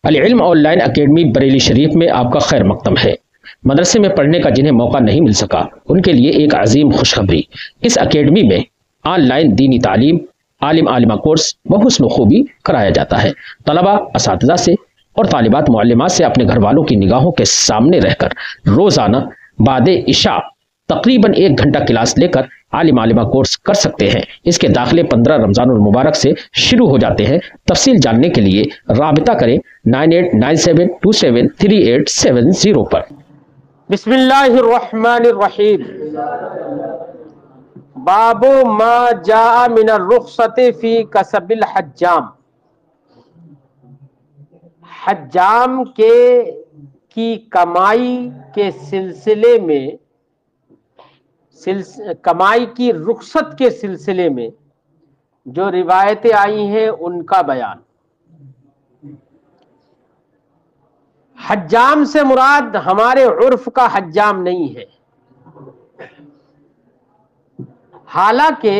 العلم on line academy Bareilly شریف میں آپ کا خیر مقدم ہے۔ مدرسے میں پڑھنے کا جنہیں موقع نہیں مل سکا ان کے لیے ایک عظیم خوشخبری۔ اس اکیڈمی میں آن لائن دینی تعلیم، عالم عالمہ کورس بحسن و خوبی کرایا جاتا ہے۔ طلبہ اساتذہ سے اور طالبات معلمات سے اپنے گھر والوں کی نگاہوں کے سامنے رہ کر روزانہ بعد عشاء تقریباً 1 گھنٹہ کلاس لے کر عالم عالمہ کورس کر سکتے ہیں۔ اس کے داخلے 15 رمضان المبارک سے شروع ہو جاتے ہیں۔ تفصیل جاننے کے لیے رابطہ کریں 9897273870 پر۔ بسم اللہ الرحمن الرحیم۔ باب ما جاء من الرخصت فی کسب الحجام۔ حجام کی کمائی کے سلسلے میں، کمائی کی رخصت کے سلسلے میں جو روایتیں آئی ہیں ان کا بیان۔ حجام سے مراد ہمارے عرف کا حجام نہیں ہے، حالانکہ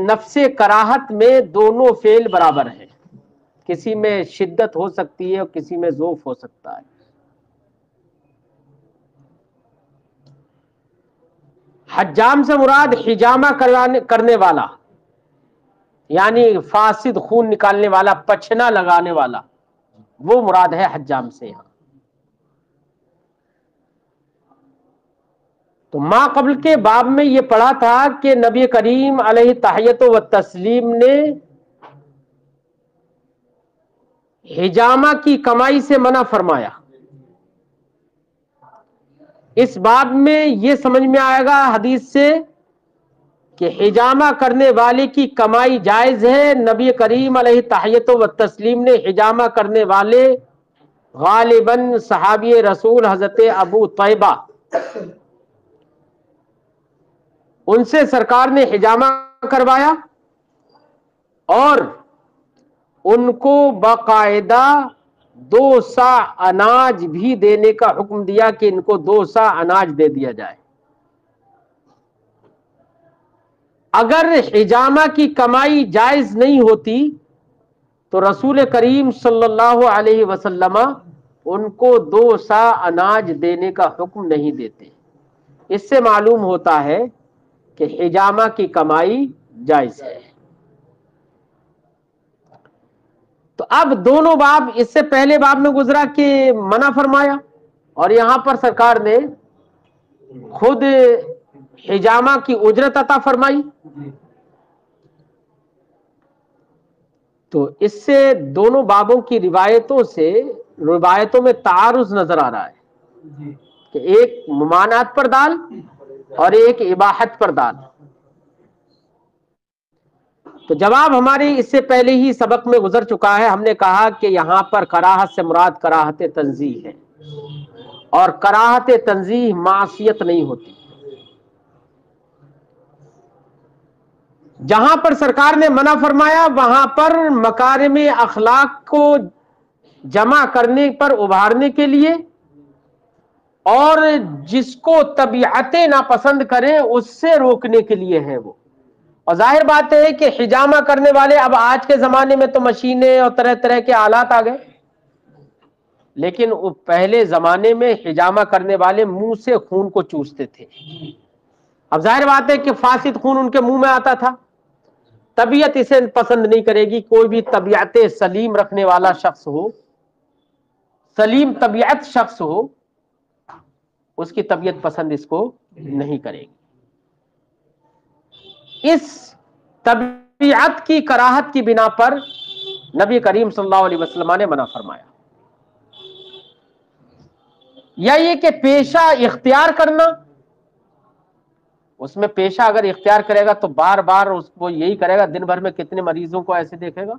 نفس کراہت میں دونوں فعل برابر ہیں، کسی میں شدت ہو سکتی ہے اور کسی میں ذوف ہو سکتا ہے۔ حجام سے مراد حجامہ کرنے والا، یعنی فاسد خون نکالنے والا، پچھنا لگانے والا، وہ مراد ہے حجام سے یہاں۔ تو ما قبل کے باب میں یہ پڑھا تھا کہ نبی کریم علیہ تحیت و تسلیم نے حجامہ کی کمائی سے منع فرمایا۔ اس باب میں یہ سمجھ میں آئے گا حدیث سے کہ حجامہ کرنے والے کی کمائی جائز ہے۔ نبی کریم علیہ تحیت و تسلیم نے حجامہ کرنے والے غالباً صحابی رسول حضرت ابو طیبہ، ان سے سرکار نے حجامہ کروایا اور ان کو باقاعدہ 2 صاع اناج بھی دینے کا حکم دیا کہ ان کو 2 صاع اناج دے دیا جائے۔ اگر حجامہ کی کمائی جائز نہیں ہوتی تو رسول کریم صلی اللہ علیہ وسلم ان کو 2 صاع اناج دینے کا حکم نہیں دیتے۔ اس سے معلوم ہوتا ہے کہ حجامہ کی کمائی جائز ہے۔ تو اب دونوں باب، اس سے پہلے باب میں گزرا کہ منع فرمایا، اور یہاں پر سرکار نے خود حجامہ کی اجرت عطا فرمائی۔ تو اس سے دونوں بابوں کی روایتوں میں تعارض نظر آ رہا ہے کہ ایک ممانعت پر دال اور ایک اباحت پر دال۔ تو جواب ہماری اس سے پہلے ہی سبق میں گزر چکا ہے۔ ہم نے کہا کہ یہاں پر کراہت سے مراد کراہت تنزیہ ہے، اور کراہت تنزیہ معصیت نہیں ہوتی۔ جہاں پر سرکار نے منع فرمایا وہاں پر مکارم اخلاق کو جمع کرنے پر ابھارنے کے لیے، اور جس کو طبیعتیں ناپسند کریں اس سے روکنے کے لیے ہے وہ۔ اور ظاہر بات ہے کہ حجامہ کرنے والے، اب آج کے زمانے میں تو مشینیں اور طرح طرح کے آلات آ گئے، لیکن پہلے زمانے میں حجامہ کرنے والے منہ سے خون کو چوستے تھے۔ اب ظاہر بات ہے کہ فاسد خون ان کے منہ میں آتا تھا، طبیعت اسے پسند نہیں کرے گی۔ کوئی بھی طبیعت سلیم رکھنے والا شخص ہو، سلیم طبیعت شخص ہو، اس کی طبیعت پسند اس کو نہیں کرے گی۔ اس طبیعت کی کراہت کی بنا پر نبی کریم صلی اللہ علیہ وسلم نے منع فرمایا۔ یا یہ کہ پیشہ اختیار کرنا، اس میں پیشہ اگر اختیار کرے گا تو بار بار اس کو یہی کرے گا، دن بھر میں کتنے مریضوں کو ایسے دیکھے گا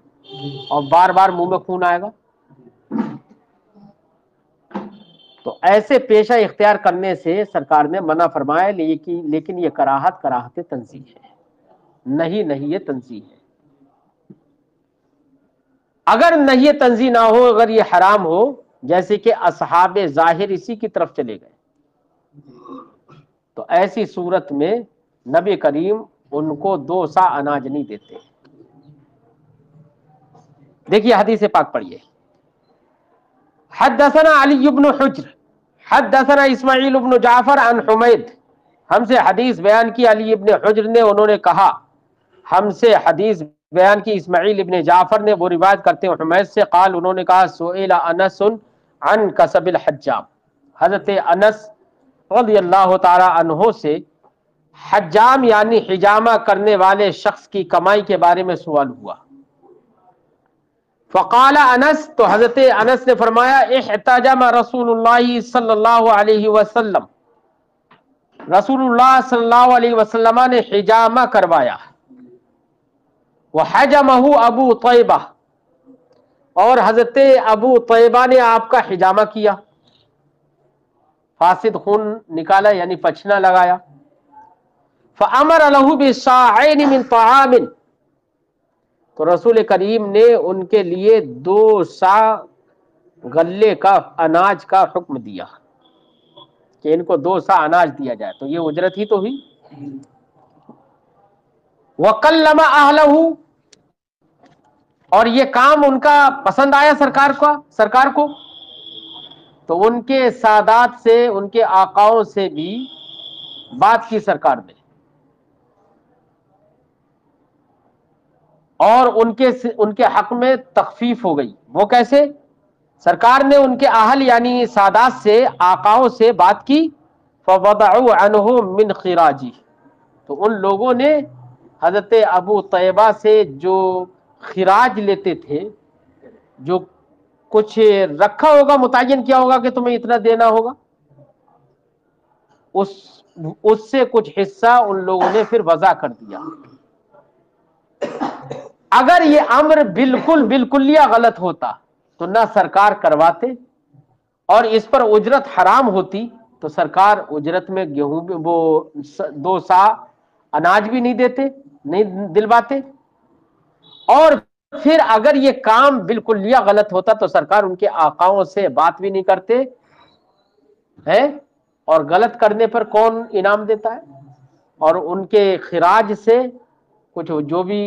اور بار بار منہ میں خون آئے گا۔ تو ایسے پیشہ اختیار کرنے سے سرکار نے منع فرمایا، لیکن یہ کراہت تنزیہ ہے، نہیں یہ تنزیہ ہے۔ اگر نہیں تنزیہ نہ ہو، اگر یہ حرام ہو، جیسے کہ اصحاب ظاہر اسی کی طرف چلے گئے، تو ایسی صورت میں نبی کریم ان کو 2 صاع اناج نہیں دیتے۔ دیکھیے حدیث پاک پڑھیے. حدثنا علی بن حجر حدثنا اسماعیل بن جعفر عن حمید، ہم سے حدیث بیان کی علی ابن حجر نے، انہوں نے کہا ہم سے حدیث بیان کی اسماعیل ابن جعفر نے، وہ روایت کرتے ہیں حمید سے، قال انہوں نے کہا سئل انس عن کسب الحجام، حضرت انس رضی اللہ تعالی عنہ سے حجام یعنی حجامہ کرنے والے شخص کی کمائی کے بارے میں سوال ہوا. فقال انس، تو حضرت انس نے فرمایا احتجم رسول اللہ صلی اللہ علیہ وسلم، رسول اللہ صلی اللہ علیہ وسلم نے حجامہ کروایا. وحجمہ ابو طیبہ، اور حضرت ابو طیبہ نے آپ کا حجامہ کیا، فاسد خون نکالا یعنی پچھنا لگایا. فامر له بصاعین من طعام، تو رسول کریم نے ان کے لیے 2 صاع غلے کا اناج کا حکم دیا کہ ان کو 2 صاع اناج دیا جائے، تو یہ اجرت ہی تو ہوئی. وکلم اہلہ، اور یہ کام ان کا پسند آیا سرکار کو، تو ان کے سادات سے، ان کے آقاؤں سے بھی بات کی سرکار نے، اور ان کے حق میں تخفیف ہو گئی. وہ کیسے؟ سرکار نے ان کے اہل یعنی سادات سے، آقاؤں سے بات کی. فوضعوا عنہ من خراجی، تو ان لوگوں نے حضرت ابو طیبہ سے جو خراج لیتے تھے، جو کچھ رکھا ہوگا، متعین کیا ہوگا کہ تمہیں اتنا دینا ہوگا، اس سے کچھ حصہ ان لوگوں نے پھر وضع کر دیا. اگر یہ امر بالکلیہ غلط ہوتا تو نہ سرکار کرواتے، اور اس پر اجرت حرام ہوتی تو سرکار اجرت میں گیہوں وہ 2 صاع اناج بھی نہیں دیتے، نہیں دلواتے. اور پھر اگر یہ کام بالکلیہ غلط ہوتا تو سرکار ان کے آقاؤں سے بات بھی نہیں کرتے ہے، اور غلط کرنے پر کون انعام دیتا ہے؟ اور ان کے خراج سے کچھ جو بھی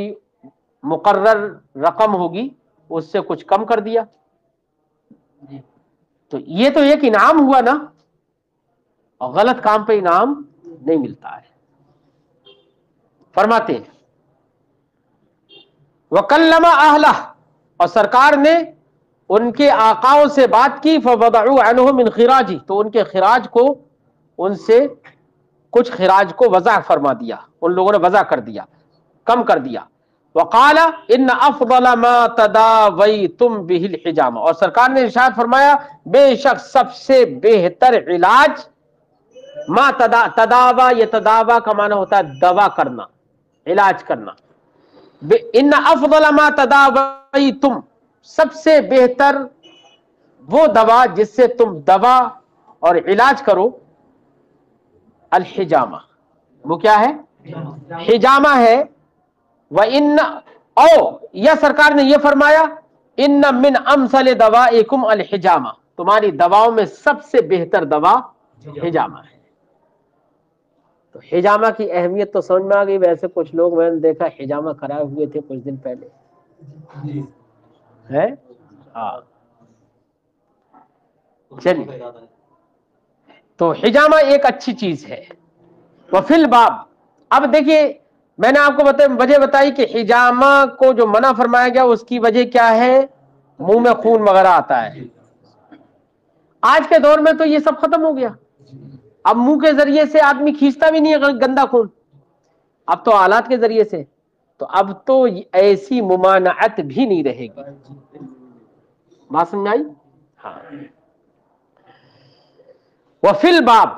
مقرر رقم ہوگی اس سے کچھ کم کر دیا. تو یہ تو ایک انعام ہوا نا، اور غلط کام پہ انعام نہیں ملتا ہے. فرماتے ہیں وکلم اہلہ، اور سرکار نے ان کے آقاؤں سے بات کی. فوضعوا عنہ من خراجی، تو ان کے خراج کو، ان سے کچھ خراج کو وضع فرما دیا، ان لوگوں نے وضع کر دیا، کم کر دیا. وقال ان افضل ما تداویتم به الحجامہ، اور سرکار نے ارشاد فرمایا بے شک سب سے بہتر علاج ما تداوا، یہ تداوا کا معنی ہوتا ہے دوا کرنا، علاج کرنا. ان افضل ما تداویتم، سب سے بہتر وہ دوا جس سے تم دوا اور علاج کرو، الحجامہ، وہ کیا ہے؟ حجامہ ہے. وَإِنَّ، او یا سرکار نے یہ فرمایا ان من امثل دوائکم الحجامہ، تمہاری دواؤں میں سب سے بہتر دوا حجامہ ہے. تو حجامہ کی اہمیت تو سمجھ میں آ گئی. ویسے کچھ لوگ میں نے دیکھا حجامہ کرائے ہوئے تھے کچھ دن پہلے ہے. ہاں چلیے، تو حجامہ ایک اچھی چیز ہے. وفی الباب، اب دیکھیے میں نے آپ کو وجہ بتائی کہ حجامہ کو جو منع فرمایا گیا اس کی وجہ کیا ہے؟ منہ میں خون وغیرہ آتا ہے. آج کے دور میں تو یہ سب ختم ہو گیا، اب منہ کے ذریعے سے آدمی کھینچتا بھی نہیں ہے گندا خون، اب تو آلات کے ذریعے سے. تو اب تو ایسی ممانعت بھی نہیں رہے گی. بات سمجھ آئی؟ ہاں. وفی الباب،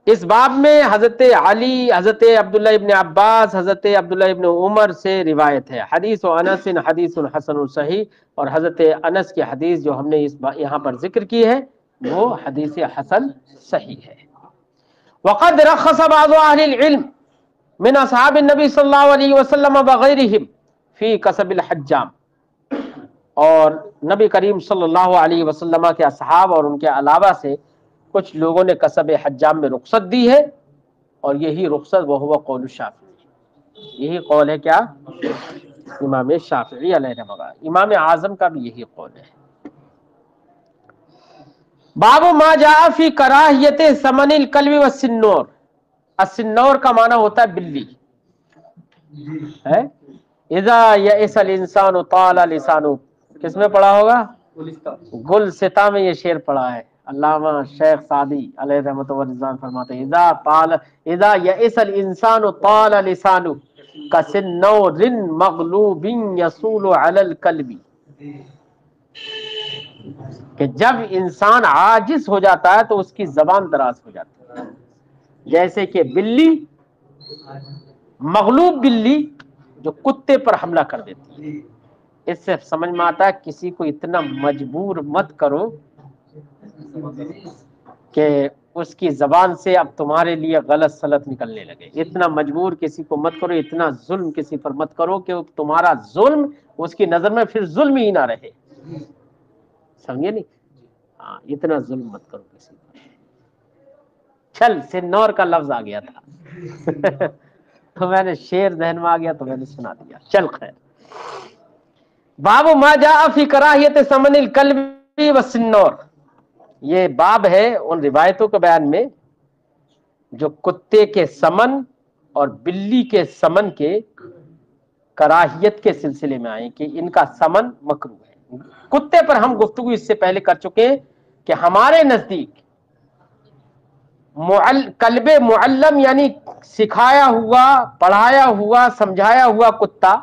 اس باب میں حضرت علی، حضرت عبداللہ ابن عباس، حضرت عبداللہ ابن عمر سے روایت ہے. حدیث انس حدیث حسن صحیح، اور حضرت انس کی حدیث جو ہم نے یہاں پر ذکر کی ہے وہ حدیث حسن صحیح ہے. وقد رخص بعض اہل العلم من اصحاب النبی صلی اللہ علیہ وسلم وغیرہم فی کسب الحجام، اور نبی کریم صلی اللہ علیہ وسلم کے اصحاب اور ان کے علاوہ سے کچھ لوگوں نے کسب حجام میں رخصت دی ہے، اور یہی رخصت وہ قول الشافعی، یہی قول ہے کیا؟ امام شافعی علیہ رحمہ، امام اعظم کا بھی یہی قول ہے۔ باب ما جاء فی کراہیت ثمن الکلب والسنور، السنور کا معنی ہوتا ہے بلی ہے۔ اذا یئس الانسان طال لسانہ، کس میں پڑھا ہوگا؟ گلستہ میں یہ شعر پڑھا ہے، علامہ شیخ سعدی علیہ رحمۃ و رضوان فرماتے ہیں اذا یئس الانسان طال لسانہ کسنور مغلوب یصول علی الکلب، کہ جب انسان عاجز ہو جاتا ہے تو اس کی زبان دراز ہو جاتی ہے، جیسے کہ بلی، مغلوب بلی جو کتے پر حملہ کر دیتی ہے۔ اس سے سمجھ میں آتا ہے کسی کو اتنا مجبور مت کرو کہ اس کی زبان سے اب تمہارے لیے غلط سلط نکلنے لگے، اتنا مجبور کسی کو مت کرو، اتنا ظلم کسی پر مت کرو کہ تمہارا ظلم اس کی نظر میں پھر ظلم ہی نہ رہے، سمجھے نہیں؟ ہاں، اتنا ظلم مت کرو کسی پر۔ چل سنور کا لفظ آ گیا تھا تو میں نے شعر ذہن میں آ گیا تو میں نے سنا دیا، چل خیر۔ باب ما جاء فی کراہیت ثمن الکلب والسنور، یہ باب ہے ان روایتوں کے بیان میں جو کتے کے سمن اور بلی کے سمن کے کراہیت کے سلسلے میں آئے کہ ان کا سمن مکروہ ہے۔ کتے پر ہم گفتگو اس سے پہلے کر چکے ہیں کہ ہمارے نزدیک کلب معلم یعنی سکھایا ہوا، پڑھایا ہوا، سمجھایا ہوا کتا،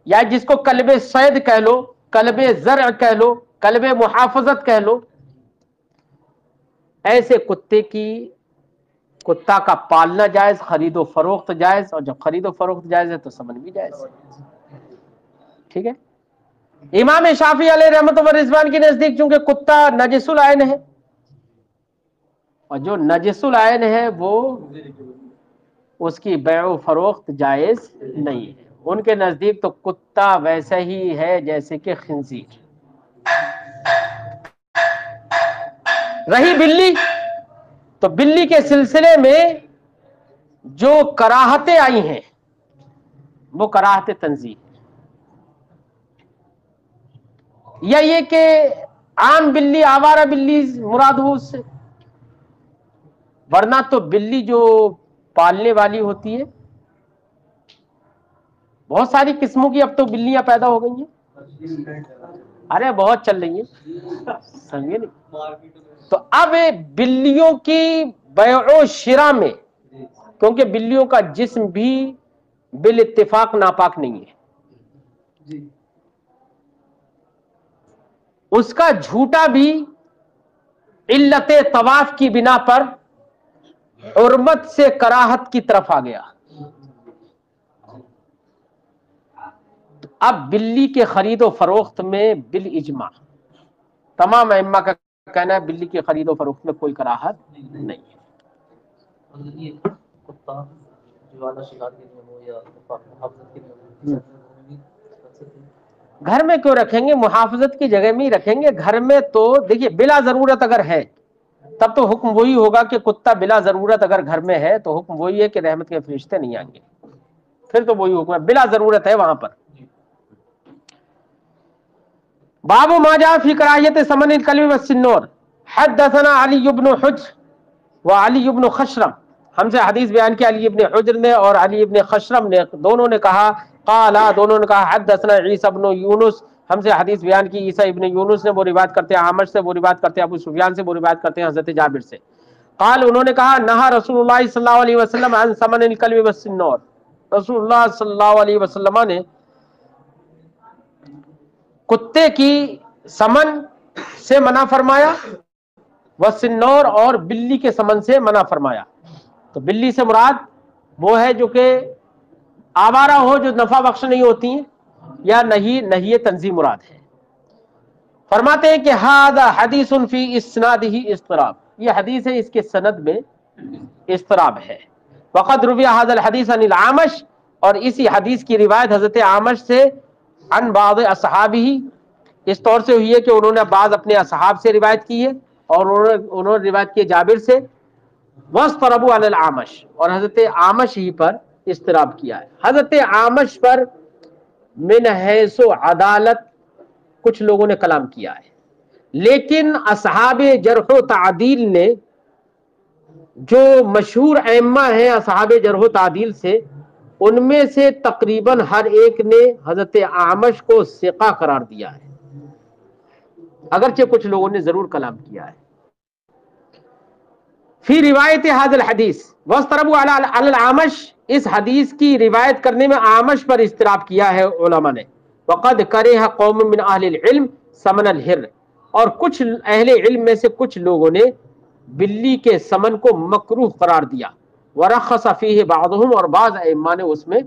یا جس کو کلب صید کہہ لو، کلب زرع کہہ لو، کلب محافظت کہہ لو، ایسے کتا کا پالنا جائز، خرید و فروخت جائز، اور جب خرید و فروخت جائز ہے تو سمن بھی جائز ہے، ٹھیک ہے۔ امام شافعی علیہ رحمۃ و رضوان کے نزدیک چونکہ کتا نجس العین ہے، اور جو نجس العین ہے وہ اس کی بیع و فروخت جائز نہیں ہے، ان کے نزدیک تو کتا ویسا ہی ہے جیسے کہ خنزیر۔ رہی بلی، تو بلی کے سلسلے میں جو کراہتیں آئی ہیں وہ کراہت تنزیہ، یا یہ کہ عام بلی، آوارہ بلی مراد ہو اس سے، ورنہ تو بلی جو پالنے والی ہوتی ہے، بہت ساری قسموں کی اب تو بلیاں پیدا ہو گئی ہیں، ارے بہت چل رہی ہیں، سمجھے نہیں؟ تو اب بلیوں کی بیع و شراء میں، کیونکہ بلیوں کا جسم بھی بالاتفاق ناپاک نہیں ہے، اس کا جھوٹا بھی علت طواف کی بنا پر حرمت سے کراہت کی طرف آ گیا۔ اب بلی کے خرید و فروخت میں بالاجماع تمام ائمہ کا کہنا ہے بلی کی خرید و فروخت میں کوئی کراہت نہیں ہے۔ گھر میں کیوں رکھیں گے؟ محافظت کی جگہ میں ہی رکھیں گے۔ گھر میں تو دیکھیے بلا ضرورت اگر ہے تب تو حکم وہی ہوگا کہ کتا بلا ضرورت اگر گھر میں ہے تو حکم وہی ہے کہ رحمت کے فرشتے نہیں آئیں گے، پھر تو وہی حکم ہے، بلا ضرورت ہے وہاں پر۔ باب ما جاء فی کراہیت ثمن الکلب والسنور، حدثنا علی بن حجر وعلی بن خشرم، ہم سے حدیث بیان کی علی بن حجر نے اور علی بن خشرم نے، دونوں نے کہا، دونوں نے کہا حدثنا عیسی بن یونس، ہم سے حدیث بیان کی عیسی ابن یونس نے، وہ روایت کرتے ہیں عامش سے، وہ روایت کرتے ہیں ابو سفیان سے، وہ روایت کرتے ہیں حضرت جابر سے، قال انہوں نے کہا نہا رسول اللہ صلی اللہ علیہ وسلم عن ثمن الکلب والسنور، رسول اللہ صلی اللہ علیہ وسلم نے کتے کی سمن سے منع فرمایا، والسنور اور بلی کے سمن سے منع فرمایا۔ تو بلی سے مراد وہ ہے جو کہ آوارہ ہو، جو نفع بخش نہیں ہوتی ہیں، یا نہی تنزیہ مراد ہے۔ فرماتے ہیں کہ ھذا حدیث فی اسنادہ اضطراب، یہ حدیث ہے اس کے سند میں اضطراب ہے۔ وقد روی ھذا الحدیث عن الاعمش، اور اسی حدیث کی روایت حضرت اعمش سے عن بعض اصحابہ، اس طور سے ہوئی ہے کہ انہوں نے بعض اپنے اصحاب سے روایت کی ہے، اور انہوں نے روایت کی جابر سے، واضطربوا علی الاعمش، اور حضرت اعمش ہی پر اضطراب کیا ہے۔ حضرت اعمش پر من حیث عدالت کچھ لوگوں نے کلام کیا ہے، لیکن اصحاب جرح و تعدیل نے، جو مشہور ائمہ ہیں اصحاب جرح و تعدیل سے، ان میں سے تقریباً ہر ایک نے حضرت اعمش کو ثقہ قرار دیا ہے، اگرچہ کچھ لوگوں نے ضرور کلام کیا ہے۔ فی روایت هذا الحدیث واضطربوا علی الاعمش، اس حدیث کی روایت کرنے میں اعمش پر اضطراب کیا ہے علماء نے۔ وقد کرہ قوم من اہل العلم سمن الحر، اور کچھ اہل علم میں سے کچھ لوگوں نے بلی کے سمن کو مکروہ قرار دیا۔ ورخص فیہ بعضهم، اور بعض ائمہ نے اس میں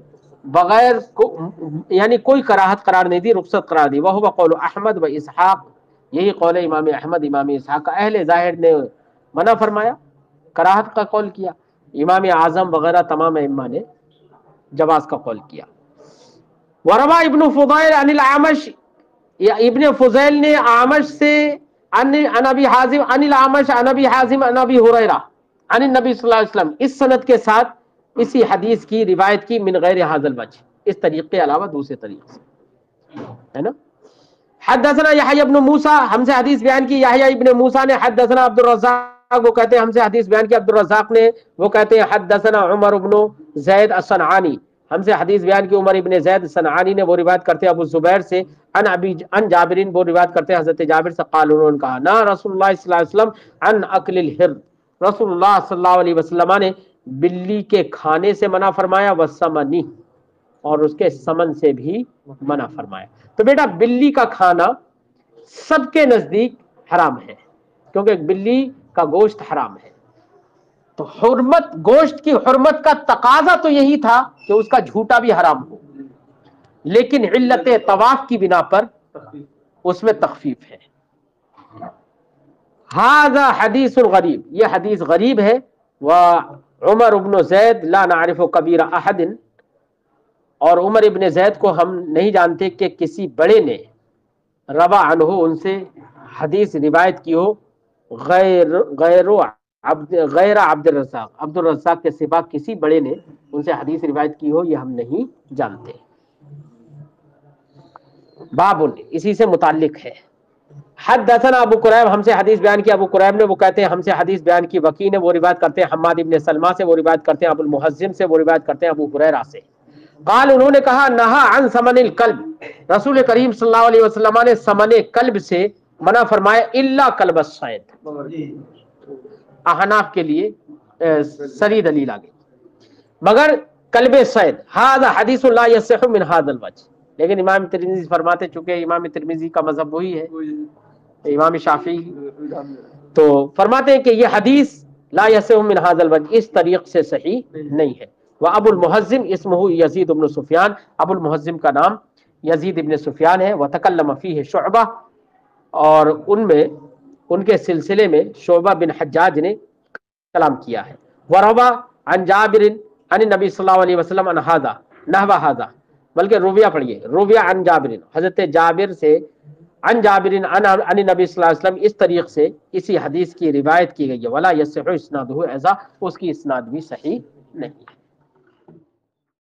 بغیر یعنی کوئی کراہت قرار نہیں دی، رخصت قرار دی۔ وہو قول احمد و اسحاق، یہی قول امام احمد امام اسحاق کا۔ اہل ظاہر نے منع فرمایا، کراہت کا قول کیا، امام اعظم وغیرہ تمام ائمہ نے جواز کا قول کیا۔ وروا ابن فضیل عن الاعمش، یا ابن فضیل نے اعمش سے عن ابی حازم عن الاعمش عن ابی حازم عن ابی ہریرہ عن النبی صلی اللہ علیہ وسلم، اس سند کے ساتھ اسی حدیث کی روایت کی، من غیر هذا الوجہ، اس طریقے کے علاوہ دوسرے طریقے سے، ہے نا۔ حدثنا یحیی بن موسیٰ، ہم سے حدیث بیان کی یحیی ابن موسیٰ نے۔ حدثنا عبد الرزاق، وہ کہتے ہیں ہم سے حدیث بیان کی عبد الرزاق نے، وہ کہتے ہیں حدثنا عمر بن زید الصنعانی، ہم سے حدیث بیان کی عمر ابن زید الصنعانی نے، وہ روایت کرتے ہیں ابو زبیر سے، عن جابرین، وہ روایت کرتے ہیں حضرت جابر سے، قال، انہوں نے کہا، نا رسول اللہ صلی اللہ علیہ وسلم عن اکل الحر، رسول اللہ صلی اللہ علیہ وسلم نے بلی کے کھانے سے منع فرمایا، والسمنی، اور اس کے سمن سے بھی منع فرمایا۔ تو بیٹا بلی کا کھانا سب کے نزدیک حرام ہے، کیونکہ بلی کا گوشت حرام ہے۔ تو حرمت، گوشت کی حرمت کا تقاضا تو یہی تھا کہ اس کا جھوٹا بھی حرام ہو، لیکن علت طواف کی بنا پر اس میں تخفیف ہے۔ ھذا حدیث غریب، یہ حدیث غریب ہے۔ وعمر بن زید لا نعرف کبیر احد، اور عمر ابن زید کو ہم نہیں جانتے کہ کسی بڑے نے روا عنہ، ان سے حدیث روایت کی ہو، غیر عبد الرزاق کے سوا کسی بڑے نے ان سے حدیث روایت کی ہو، یہ ہم نہیں جانتے۔ باب، اسی سے متعلق ہے۔ حدثنا ابو قریب، ہم سے حدیث بیان کی ابو قریب نے، وہ کہتے ہیں ہم سے حدیث بیان کی وکی نے، وہ روایت کرتے ہیں حماد ابن سلمہ سے، وہ روایت کرتے ہیں ابو المحزم سے، وہ روایت کرتے ہیں ابو ہریرہ سے۔ قال، انہوں نے کہا، نہا عن ثمن الکلب، رسول کریم صلی اللہ علیہ وسلم نے ثمن کلب سے منع فرمایا، الا کلب الصید، احناف کے لیے سری دلیل آگئی، مگر کلب صید۔ ھذا حدیث لا یصح من ھذا الوجہ، لیکن امام ترمذی فرماتے، چونکہ امام ترمذی کا مذہب وہی ہے امام شافعی، تو فرماتے ہیں کہ یہ حدیث لا یصح من ھذا الوجہ، اس طریق سے صحیح نہیں ہے۔ وابو المحزم اسمہ یزید بن سفیان، ابو المحزم کا نام یزید ابن سفیان ہے۔ وتکلم فیہ شعبہ، اور ان میں، ان کے سلسلے میں شعبہ بن حجاج نے کلام کیا ہے۔ وروا عن جابر عن النبی صلی اللہ علیہ وسلم عن ھذا نحو ھذا، بلکہ رویہ پڑھیے، رویہ عن جابر، حضرت جابر سے، عن جابر عن نبی صلی اللہ علیہ وسلم، اس طریق سے اسی حدیث کی روایت کی گئی ہے۔ ولا یصح اسنادہ ایذا، اس کی اسناد بھی صحیح نہیں ہے۔